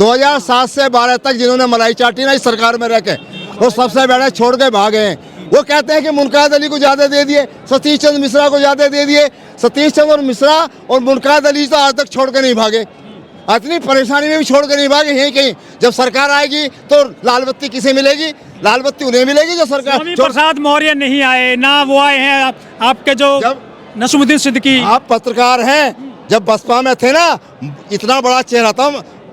2007 से 12 तक जिन्होंने मलाई चाटी ना इस सरकार में रह के, वो सबसे बड़े छोड़ के भागे हैं। वो कहते हैं कि मुनकाद अली को ज़्यादा दे दिए, सतीश चंद्र मिश्रा को ज़्यादा दे दिए। सतीश चंद्र मिश्रा और मुनकाद अली तो आज तक छोड़ के नहीं भागे, इतनी परेशानी में भी छोड़ के नहीं भागे। यहीं कहीं जब सरकार आएगी तो लाल बत्ती किसे मिलेगी? लाल बत्ती उन्हें मिलेगी जो सरकार। स्वामी प्रसाद मौर्य नहीं आए ना, वो आए हैं आपके जो नसीमुद्दीन सिद्दीकी। आप पत्रकार हैं, जब बसपा में थे ना इतना बड़ा चेहरा था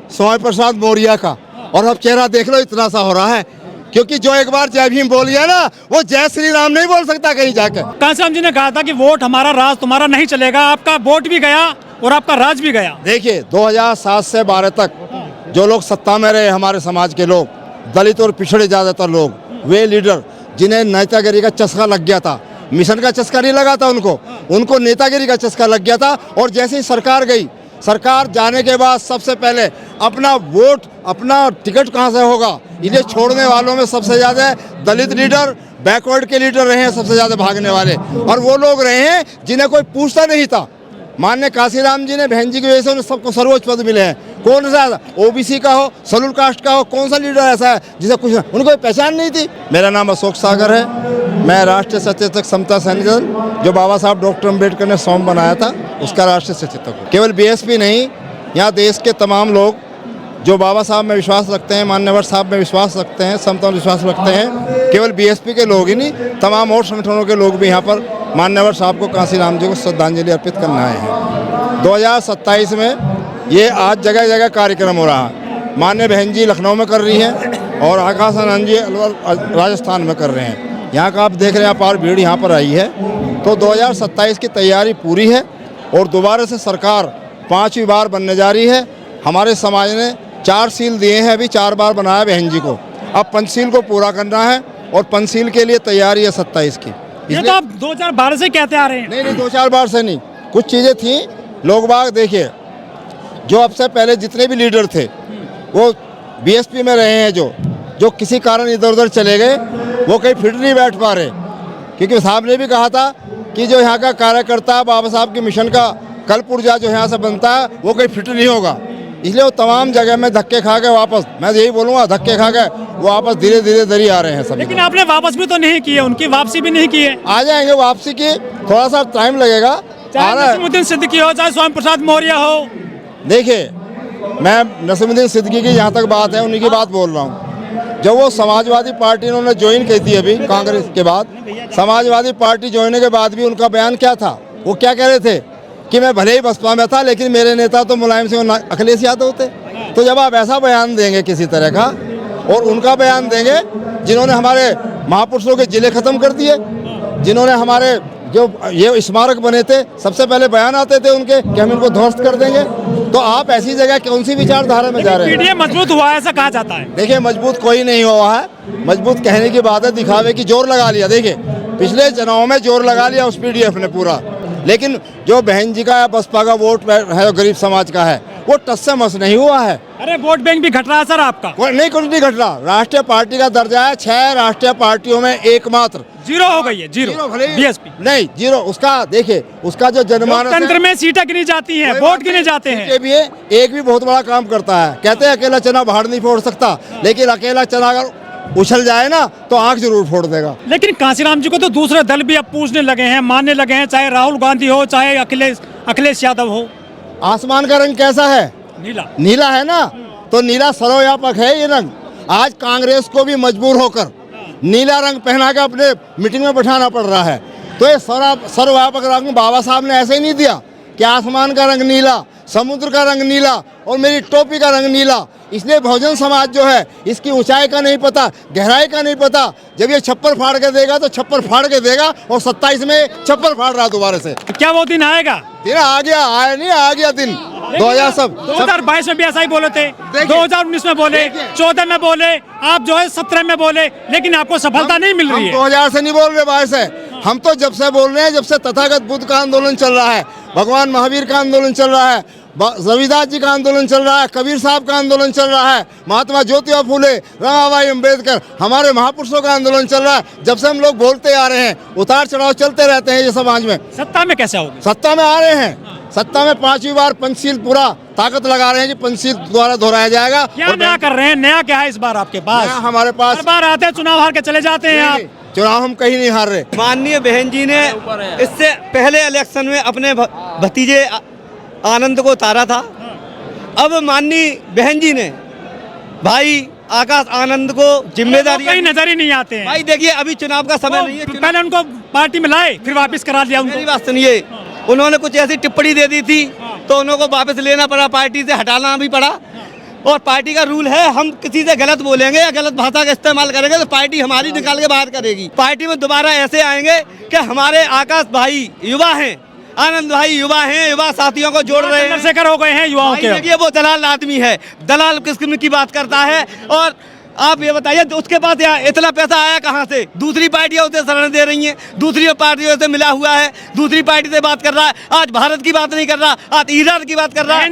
स्वामी प्रसाद मौर्य का, और अब चेहरा देख लो इतना सा हो रहा है। क्योंकि जो एक बार जय भीम बोल गया ना, वो जय श्री राम नहीं बोल सकता कहीं जाकर। कांसीराम जी ने कहा था कि वोट हमारा राज तुम्हारा नहीं चलेगा। आपका वोट भी गया और आपका राज भी गया। देखिए 2007 से 12 तक जो लोग सत्ता में रहे, हमारे समाज के लोग, दलित और पिछड़े ज्यादातर लोग, वे लीडर जिन्हें नेतागिरी का चस्का लग गया था, मिशन का चस्का नहीं लगा था उनको नेतागिरी का चस्का लग गया था। और जैसे ही सरकार गई, सरकार जाने के बाद सबसे पहले अपना वोट, अपना टिकट कहाँ से होगा, इन्हें छोड़ने वालों में सबसे ज़्यादा दलित लीडर, बैकवर्ड के लीडर रहे हैं सबसे ज़्यादा भागने वाले, और वो लोग रहे हैं जिन्हें कोई पूछता नहीं था। माननीय कांसीराम जी ने बहन जी की वजह से उन्हें सबको सर्वोच्च पद मिले हैं। कौन सा ओबीसी का हो, शेड्यूल कास्ट का हो, कौन सा लीडर ऐसा है जिसे कुछ उनको कोई पहचान नहीं थी? मेरा नाम अशोक सागर है, मैं राष्ट्रीय सचेतक समता सैनिक दल, जो बाबा साहब डॉक्टर अम्बेडकर ने सौंप बनाया था, उसका राष्ट्रीय सचेतक हूँ। केवल बीएसपी नहीं, यहाँ देश के तमाम लोग जो बाबा साहब में विश्वास रखते हैं, मान्यवर साहब में विश्वास रखते हैं, समता में विश्वास रखते हैं, केवल बीएसपी के लोग ही नहीं, तमाम और संगठनों के लोग भी यहाँ पर मान्यवर साहब को, कांसीराम जी को श्रद्धांजलि अर्पित करने आए हैं। 2027 में ये आज जगह जगह कार्यक्रम हो रहा है। मान्य बहन जी लखनऊ में कर रही हैं और आकाश आनंद जी राजस्थान में कर रहे हैं। यहाँ का आप देख रहे हैं, अपार भीड़ यहाँ पर आई है। तो 2027 की तैयारी पूरी है और दोबारा से सरकार 5वीं बार बनने जा रही है। हमारे समाज ने 4 सील दिए हैं, अभी 4 बार बनाया बहन जी को, अब पंचशील को पूरा करना है और पंचशील के लिए तैयारी है 27 की। ये तो आप 2012 से कहते आ रहे हैं। नहीं 2-4 बार से नहीं, कुछ चीज़ें थी। लोग बाग देखिए, जो अब से पहले जितने भी लीडर थे वो बीएसपी में रहे हैं, जो किसी कारण इधर उधर चले गए, वो कहीं फिट नहीं बैठ पा रहे। क्योंकि साहब ने भी कहा था कि जो यहाँ का कार्यकर्ता बाबा साहब के मिशन का कल पुर्जा जो यहाँ से बनता है, वो कहीं फिट नहीं होगा। इसलिए वो तमाम जगह में धक्के खा के वापस, मैं यही बोलूँगा, धक्के खा के वो वापस धीरे धीरे दरी आ रहे हैं सभी। लेकिन आपने वापस भी तो नहीं किए, उनकी वापसी भी नहीं की है। आ जाएंगे वापसी की, थोड़ा सा टाइम लगेगा। चाहे नसीमुद्दीन सिद्दीकी हो, चाहे स्वामी प्रसाद मौर्य हो। देखिए, मैं नसीमुद्दीन सिद्दीकी की जहाँ तक बात है, उन्हीं की बात बोल रहा हूँ। जब वो समाजवादी पार्टी उन्होंने ज्वाइन की थी अभी कांग्रेस के बाद, समाजवादी पार्टी ज्वाइन होने के बाद भी उनका बयान क्या था? वो क्या कह रहे थे कि मैं भले ही बसपा में था, लेकिन मेरे नेता तो मुलायम सिंह अखिलेश यादव थे। तो जब आप ऐसा बयान देंगे किसी तरह का, और उनका बयान देंगे जिन्होंने हमारे महापुरुषों के जिले खत्म कर दिए, जिन्होंने हमारे जो ये स्मारक बने थे, सबसे पहले बयान आते थे उनके कि हम इनको ध्वस्त कर देंगे, तो आप ऐसी जगह कौन सी विचारधारा में जा रहे हैं? पीडीए मजबूत हुआ है ऐसा कहा जाता है। देखिए, मजबूत कोई नहीं हुआ है, मजबूत कहने की बात है, दिखावे की जोर लगा लिया। देखिए, पिछले चुनाव में जोर लगा लिया उस पीडीएफ ने पूरा, लेकिन जो बहन जी का बसपा का वोट है, गरीब समाज का है, वो टस से मस नहीं हुआ है। अरे वोट बैंक भी घट रहा है सर आपका। नहीं, कुछ नहीं घट रहा। राष्ट्रीय पार्टी का दर्जा है, 6 राष्ट्रीय पार्टियों में एकमात्र जीरो हो गई है। जीरो बीएसपी नहीं, जीरो। उसका देखिए, उसका जो जनमानस तंत्र में सीटें गिनी जाती हैं, वोट गिने जाते हैं। भी एक भी बहुत बड़ा काम करता है। कहते हैं अकेला चना बाहर नहीं फोड़ सकता, लेकिन अकेला चना अगर उछल जाए ना तो आंख जरूर फोड़ देगा। लेकिन कांसीराम जी को तो दूसरे दल भी अब पूछने लगे हैं, मानने लगे हैं, चाहे राहुल गांधी हो, चाहे अखिलेश यादव हो। आसमान का रंग कैसा है? नीला। नीला है ना, तो नीला सर्वव्यापक है ये रंग। आज कांग्रेस को भी मजबूर होकर नीला रंग पहना के अपने मीटिंग में बैठाना पड़ रहा है। तो ये सर्वव्यापक रंग बाबा साहब ने ऐसे ही नहीं दिया कि आसमान का रंग नीला, समुद्र का रंग नीला और मेरी टोपी का रंग नीला। इसलिए बहुजन समाज जो है, इसकी ऊंचाई का नहीं पता, गहराई का नहीं पता। जब ये छप्पर फाड़ के देगा तो छप्पर फाड़ के देगा, और 27 में छप्पर फाड़ रहा दोबारा से। क्या वो दिन आएगा? दिन आ गया, आया नहीं, आ गया दिन। 2022 में भी ऐसा ही बोले थे, 2019 में बोले, 14 में बोले, आप जो है 17 में बोले, लेकिन आपको सफलता नहीं मिल रही है। 2000 से नहीं बोल रहे, 22 से हम तो जब से बोल रहे हैं, जब से तथागत बुद्ध का आंदोलन चल रहा है, भगवान महावीर का आंदोलन चल रहा है, रविदास जी का आंदोलन चल रहा है, कबीर साहब का आंदोलन चल रहा है, महात्मा ज्योतिबा फूले, रमाबाई अम्बेडकर, हमारे महापुरुषों का आंदोलन चल रहा है। जब से हम लोग बोलते आ रहे हैं, उतार चढ़ाव चलते रहते हैं ये समाज में। सत्ता में कैसे होगी? सत्ता में आ रहे हैं, सत्ता में 5वीं बार पंचशील पूरा ताकत लगा रहे हैं कि पंचशील द्वारा दोहराया जाएगा। क्या नया कर रहे हैं? नया क्या है इस बार आपके पास? नया हमारे पास हर बार आते हैं, चुनाव हार के चले जाते हैं आप। चुनाव हम कहीं नहीं हार रहे। माननीय बहन जी ने इससे पहले इलेक्शन में अपने भतीजे आनंद को उतारा था। अब माननीय बहन जी ने भाई आकाश आनंद को जिम्मेदारी कहीं नजर ही नहीं आते हैं। भाई देखिए, अभी चुनाव का समय नहीं है। पहले उनको पार्टी में लाए, फिर वापस करा दिया उनको। मेरी बात सुनिए, उन्होंने कुछ ऐसी टिप्पणी दे दी थी तो उनको वापस लेना पड़ा, पार्टी से हटाना भी पड़ा। और पार्टी का रूल है, हम किसी से गलत बोलेंगे या गलत भाषा का इस्तेमाल करेंगे तो पार्टी हमारी निकाल के बाहर करेगी। पार्टी में दोबारा ऐसे आएंगे कि हमारे आकाश भाई युवा हैं, आनंद भाई युवा हैं, युवा साथियों को जोड़ रहे हैं। चंद्रशेखर हो गए हैं युवाओं के। देखिए, वो दलाल आदमी है, दलाल किस्म की बात करता है। और आप ये बताइए, उसके पास इतना पैसा आया कहाँ से? दूसरी पार्टियां उसे शरण दे रही हैं, दूसरी पार्टियों से मिला हुआ है, दूसरी पार्टी से बात कर रहा है। आज भारत की बात नहीं कर रहा, आज ईरान की बात कर रहा है।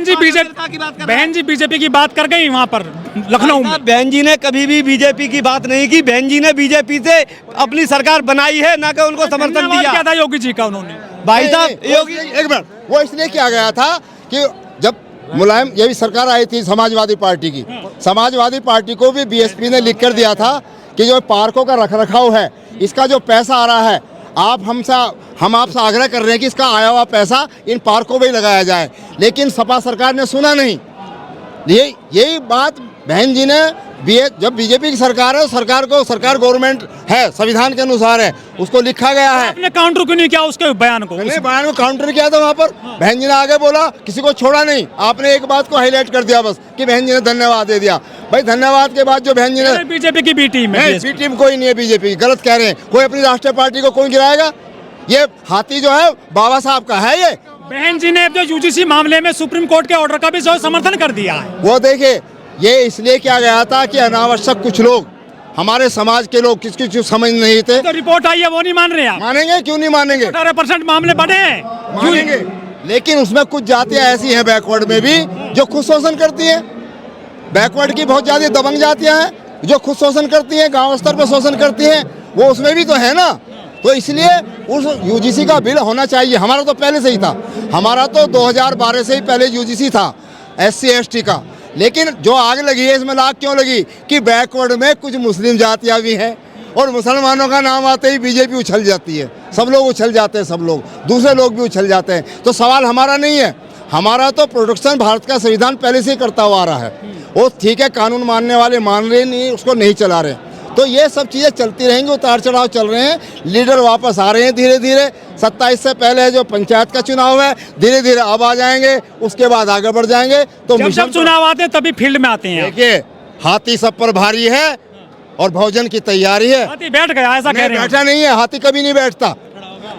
बहन जी बीजेपी की बात कर गई वहाँ पर लखनऊ में। बहन जी ने कभी भी बीजेपी की बात नहीं की। बहन जी ने बीजेपी से अपनी सरकार बनाई है, ना कि उनको समर्थन दिया। क्या था योगी जी का? उन्होंने भाई साहब योगी, एक मिनट, वो इसलिए किया गया था कि जब मुलायम ये भी सरकार आई थी समाजवादी पार्टी की, समाजवादी पार्टी को भी बीएसपी ने लिख कर दिया था कि जो पार्कों का रखरखाव है, इसका जो पैसा आ रहा है, हम आपसे आग्रह कर रहे हैं कि इसका आया हुआ पैसा इन पार्कों में ही लगाया जाए। लेकिन सपा सरकार ने सुना नहीं। यही बात बहन जी ने जब बीजेपी की सरकार है, सरकार गवर्नमेंट है, संविधान के अनुसार है, उसको लिखा गया है। आपने काउंटर क्यों नहीं किया उसके बयान को? बयान को काउंटर किया था वहाँ पर। बहन जी ने आगे बोला, किसी को छोड़ा नहीं। आपने एक बात को हाईलाइट कर दिया बस कि बहन जी ने धन्यवाद दे दिया। भाई धन्यवाद के बाद जो बहन जी ने बीजेपी की बी टीम है, बी टीम कोई नहीं है बीजेपी की, गलत कह रहे हैं। कोई अपनी राष्ट्रीय पार्टी को कौन गिराएगा? ये हाथी जो है बाबा साहब का है। ये बहन जी ने जो यूजीसी मामले में सुप्रीम कोर्ट के ऑर्डर का भी समर्थन कर दिया है। वो देखिए, ये इसलिए किया गया था कि अनावश्यक कुछ लोग, हमारे समाज के लोग किसकी समझ नहीं थे। तो रिपोर्ट आई है, वो नहीं मान रहे आप? मानेंगे, क्यों नहीं मानेंगे? 18% मामले बढ़े हैं, मानेंगे। लेकिन उसमें कुछ जातियां ऐसी हैं बैकवर्ड में भी जो खुद शोषण करती हैं। बैकवर्ड की बहुत ज्यादा दबंग जातियां हैं जो खुद शोषण करती हैं, गांव स्तर पर शोषण करती हैं। वो उसमें भी तो है ना। तो इसलिए उस यूजीसी का बिल होना चाहिए। हमारा तो पहले से ही था, हमारा तो 2012 से ही पहले यूजीसी था SC ST का। लेकिन जो आग लगी है, इसमें आग क्यों लगी कि बैकवर्ड में कुछ मुस्लिम जातियां भी हैं और मुसलमानों का नाम आते ही बीजेपी उछल जाती है। सब लोग उछल जाते हैं, सब लोग, दूसरे लोग भी उछल जाते हैं। तो सवाल हमारा नहीं है, हमारा तो प्रोटेक्शन भारत का संविधान पहले से ही करता हुआ आ रहा है। वो ठीक है, कानून मानने वाले मान रहे नहीं, उसको नहीं चला रहे। तो ये सब चीज़ें चलती रहेंगी, उतार चढ़ाव चल रहे हैं। लीडर वापस आ रहे हैं धीरे धीरे। 27 से पहले जो पंचायत का चुनाव है, धीरे धीरे अब आ जाएंगे, उसके बाद आगे बढ़ जाएंगे। तो जब चुनाव आते हैं तभी फील्ड में आते हैं। देखिए, हाथी सब पर भारी है और भोजन की तैयारी है। हाथी बैठ गया, ऐसा कह रहे हैं? बैठा नहीं है, हाथी कभी नहीं बैठता।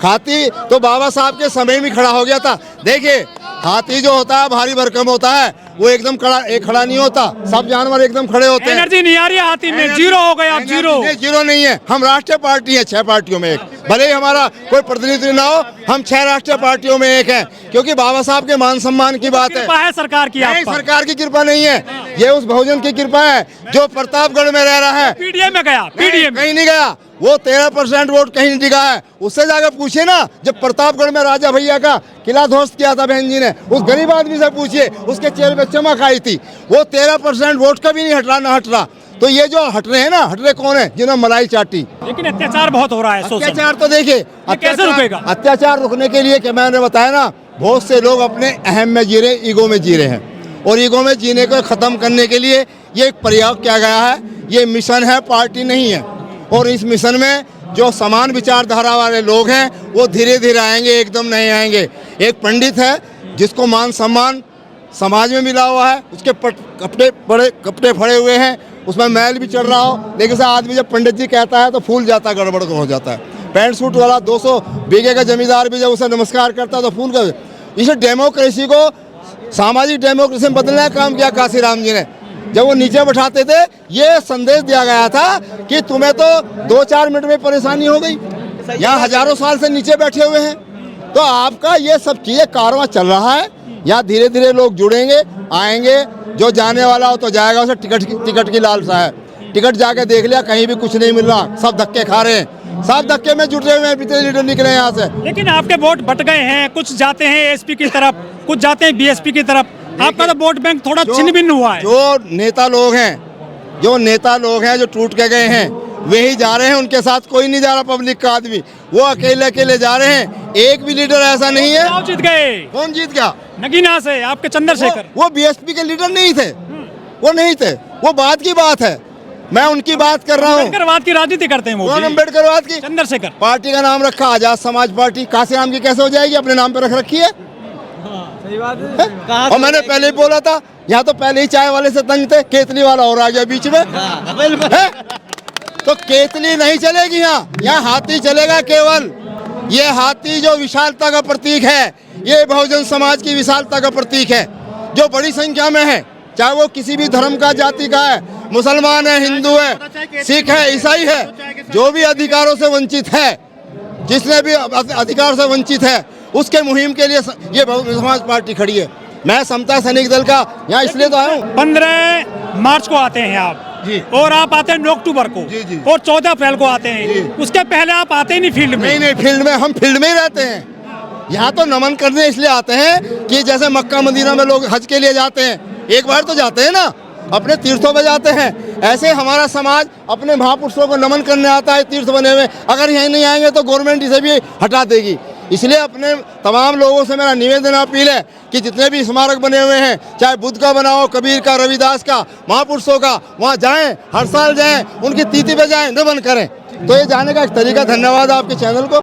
हाथी तो बाबा साहब के समय में खड़ा हो गया था। देखिए, हाथी जो होता है भारी भरकम होता है, वो एकदम खड़ा नहीं होता। सब जानवर एकदम खड़े होते हैं। एनर्जी नहीं आ रही है हाथी में, जीरो हो गया। जीरो नहीं है। हम राष्ट्रीय पार्टी है, 6 पार्टियों में एक, भले ही हमारा कोई प्रतिनिधि ना हो, हम 6 राष्ट्रीय पार्टियों में एक है। क्योंकि बाबा साहब के मान सम्मान की बात है। सरकार की सरकार की कृपा नहीं है, ये उस बहुजन की कृपा है जो प्रतापगढ़ में रह रहा है। पीडीए में गया, पीडीए कहीं नहीं गया। वो 13% वोट कहीं नहीं टिका है। उससे जाकर पूछिए ना, जब प्रतापगढ़ में राजा भैया का किला ध्वस्त किया था बहन जी ने, उस गरीब आदमी से पूछिए, उसके चेहरे पे चमक आई थी। वो 13% वोट का भी नहीं हट रहा। तो ये जो हट रहे हैं ना, हट रहे कौन है? जिन्होंने मलाई चाटी। लेकिन अत्याचार बहुत हो रहा है। अत्याचार तो देखिए, कैसे रुकेगा? अत्याचार रुकने के लिए, मैंने बताया ना, बहुत से लोग अपने अहम में जी रहे, ईगो में जी रहे हैं। और ईगो में जीने को खत्म करने के लिए ये एक प्रयोग किया गया है। ये मिशन है, पार्टी नहीं है। और इस मिशन में जो समान विचारधारा वाले लोग हैं वो धीरे धीरे आएंगे, एकदम नहीं आएंगे। एक पंडित है जिसको मान सम्मान समाज में मिला हुआ है, उसके कपड़े फड़े हुए हैं, उसमें मैल भी चढ़ रहा हो, लेकिन आदमी जब पंडित जी कहता है तो फूल जाता है, गड़बड़ हो जाता है। पैंट सूट वाला 200 बीघे का जमींदार भी जब उसे नमस्कार करता है तो फूल कर। इसे डेमोक्रेसी को सामाजिक डेमोक्रेसी में बदलने का काम किया काशीराम जी ने। जब वो नीचे बैठाते थे, ये संदेश दिया गया था कि तुम्हें तो 2-4 मिनट में परेशानी हो गई, यहाँ हजारों साल से नीचे बैठे हुए हैं। तो आपका ये सब चीजें कारवां चल रहा है। यहाँ धीरे धीरे लोग जुड़ेंगे, आएंगे। जो जाने वाला हो तो जाएगा, उसे टिकट की लालसा है। टिकट जाके देख लिया, कहीं भी कुछ नहीं मिल रहा, सब धक्के खा रहे हैं, सब धक्के में जुटे हुए हैं। पिछले लीडर निकले यहाँ से। लेकिन आपके वोट बट गए हैं, कुछ जाते हैं एसपी की तरफ, कुछ जाते हैं बीएसपी की तरफ। आपका तो वोट बैंक थोड़ा छिन्न भिन्न हुआ है। जो नेता लोग हैं जो टूट के गए हैं, वे ही जा रहे हैं। उनके साथ कोई नहीं जा रहा, पब्लिक का आदमी। वो अकेले जा रहे हैं। एक भी लीडर ऐसा नहीं है। चुनाव जीत गए। कौन जीत गया? नगीना से आपके चंद्रशेखर। वो बीएसपी के लीडर नहीं थे, वो नहीं थे। वो बात की बात है, मैं उनकी बात कर रहा हूँ। अम्बेडकरवाद की राजनीति करते हैं वो। कौन अम्बेडकरवाद की? चंद्रशेखर। पार्टी का नाम रखा आजाद समाज पार्टी। काशीराम की कैसे हो जाएगी? अपने नाम पे रख रखी है। सही बात है। और मैंने पहले ही बोला था, यहाँ तो पहले ही चाय वाले से तंग थे, केतली वाला और आ गया बीच में। है? तो केतली नहीं चलेगी यहाँ हाथी चलेगा केवल। ये हाथी जो विशालता का प्रतीक है, ये बहुजन समाज की विशालता का प्रतीक है, जो बड़ी संख्या में है। चाहे वो किसी भी धर्म का, जाति का है, मुसलमान है, हिंदू है, सिख है, ईसाई है, जो भी अधिकारों से वंचित है, जिसने भी अधिकार से वंचित है, उसके मुहिम के लिए ये बहुजन समाज पार्टी खड़ी है। मैं समता सैनिक दल का यहाँ इसलिए तो आया हूँ। 15 मार्च को आते हैं आप जी। और आप आते हैं 9 अक्टूबर को जी, जी। और 14 अप्रैल को आते हैं। उसके पहले आप आते ही नहीं फील्ड में। नहीं, फील्ड में हम फील्ड में ही रहते हैं। यहाँ तो नमन करने इसलिए आते हैं कि जैसे मक्का मदीना में लोग हज के लिए जाते हैं, एक बार तो जाते हैं ना, अपने तीर्थों पे जाते हैं। ऐसे हमारा समाज अपने महापुरुषों को नमन करने आता है तीर्थ बने हुए। अगर यहीं नहीं आएंगे तो गवर्नमेंट इसे भी हटा देगी। इसलिए अपने तमाम लोगों से मेरा निवेदन अपील है कि जितने भी स्मारक बने हुए हैं, चाहे बुद्ध का बना हो, कबीर का, रविदास का, महापुरुषों का, वहाँ जाएं, हर साल जाएं, उनकी तिथि पे जाएं, नमन करें। तो ये जाने का एक तरीका। धन्यवाद आपके चैनल को।